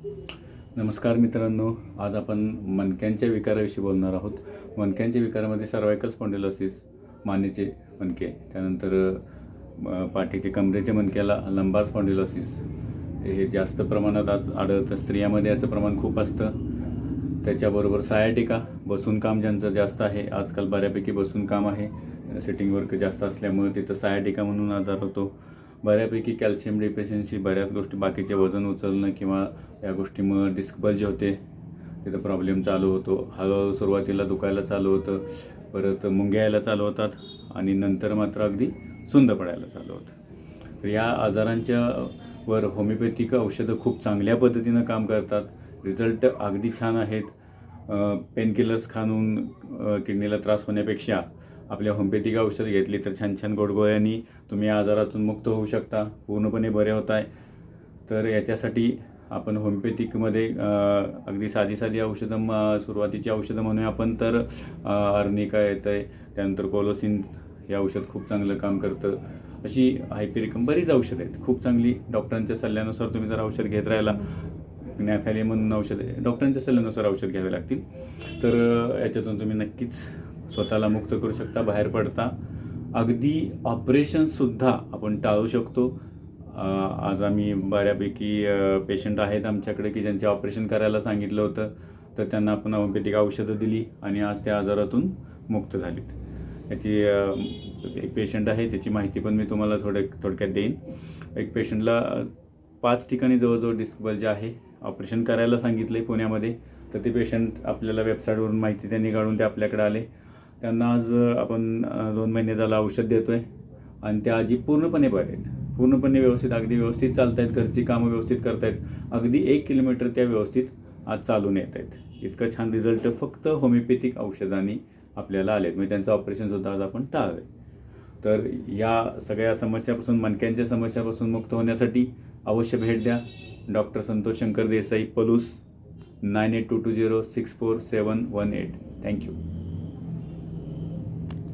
नमस्कार मित्रांनो, आज आपण मणक्यांच्या विकाराविषयी बोलणार आहोत. मणक्यांच्या विकारामध्ये सर्वायकल स्पॉन्डिलोसिस, मानेचे मणके, त्यानंतर पाठीचे कमरेच्या मणक्याला लंबार स्पॉन्डिलोसिस हे जास्त प्रमाणात आज आढळतं. स्त्रियांमध्ये याचं प्रमाण खूप असतं. त्याच्याबरोबर सायाटिका, बसून काम ज्यांचं जास्त आहे, आजकाल बऱ्यापैकी बसून काम आहे, सिटिंग वर्क जास्त असल्यामुळे तिथं सायाटिका म्हणून आजार होतो. बऱ्यापैकी कॅल्शियम डिफिशियन्सी, बऱ्याच गोष्टी बाकीचे वजन उचलणं किंवा या गोष्टीमुळं डिस्क बल्ज होते, तिथं प्रॉब्लेम चालू होतो. हळूहळू सुरुवातीला दुखायला चालू होतं, परत मुंग्या यायला चालू होतात आणि नंतर मात्र अगदी सुंद पडायला चालू होतं. तर या आजारांच्या वर होमिओपॅथिक औषधं खूप चांगल्या पद्धतीनं काम करतात. रिझल्ट अगदी छान आहेत. पेनकिलर्स खाऊन किडनीला त्रास होण्यापेक्षा आपल्या होमिओपॅथिक औषध घेतली तर छान छान गोडगोळ्यांनी तुम्ही या आजारातून मुक्त होऊ शकता, पूर्णपणे बरे होत आहे. तर याच्यासाठी आपण होमिओपॅथिकमध्ये अगदी साधी औषधं, सुरुवातीची औषधं म्हणूया आपण तर अर्निका येतं आहे, त्यानंतर कोलोसिन हे औषध खूप चांगलं काम करतं. अशी हायपेरिकम बरीच औषधं आहेत, खूप चांगली. डॉक्टरांच्या सल्ल्यानुसार तुम्ही जर औषध घेत राहिला, नॅफॅली म्हणून औषध आहे, डॉक्टरांच्या सल्ल्यानुसार औषध घ्यावे लागतील, तर याच्यातून तुम्ही नक्कीच स्वतःला मुक्त करू शकता, बाहेर पडता. अगदी ऑपरेशनसुद्धा आपण टाळू शकतो. आज आम्ही बऱ्यापैकी पेशंट आहेत आमच्याकडे की ज्यांचे ऑपरेशन करायला सांगितलं होतं, तर त्यांना आपण होमिओपॅथिक औषधं दिली आणि आज त्या आजारातून मुक्त झालीत. याची एक पेशंट आहे, त्याची माहिती पण मी तुम्हाला थोडक्यात देईन. एक पेशंटला 5 ठिकाणी जवळजवळ डिस्क बल्ज आहे, ऑपरेशन करायला सांगितलं आहे पुण्यामध्ये. तर ते पेशंट आपल्याला वेबसाईटवरून माहिती त्यांनी काढून ते आपल्याकडे आले. त्यांना आज आपण 2 महिने झालं औषध देतो आहे आणि त्या आजी पूर्णपणे बरे आहेत, पूर्णपणे व्यवस्थित, अगदी व्यवस्थित चालत आहेत, घरची कामं व्यवस्थित करत आहेत, अगदी 1 किलोमीटर त्या व्यवस्थित आज चालून येत आहेत. इतकं छान रिझल्ट फक्त होमिओपॅथिक औषधांनी आपल्याला आलेत, म्हणजे त्यांचं ऑपरेशनसुद्धा आज आपण टाळलं आहे. तर या सगळ्या समस्यापासून, मणक्यांच्या समस्यापासून मुक्त होण्यासाठी अवश्य भेट द्या. डॉक्टर संतोष शंकर देसाई, पलूस, 9822064718. थँक्यू.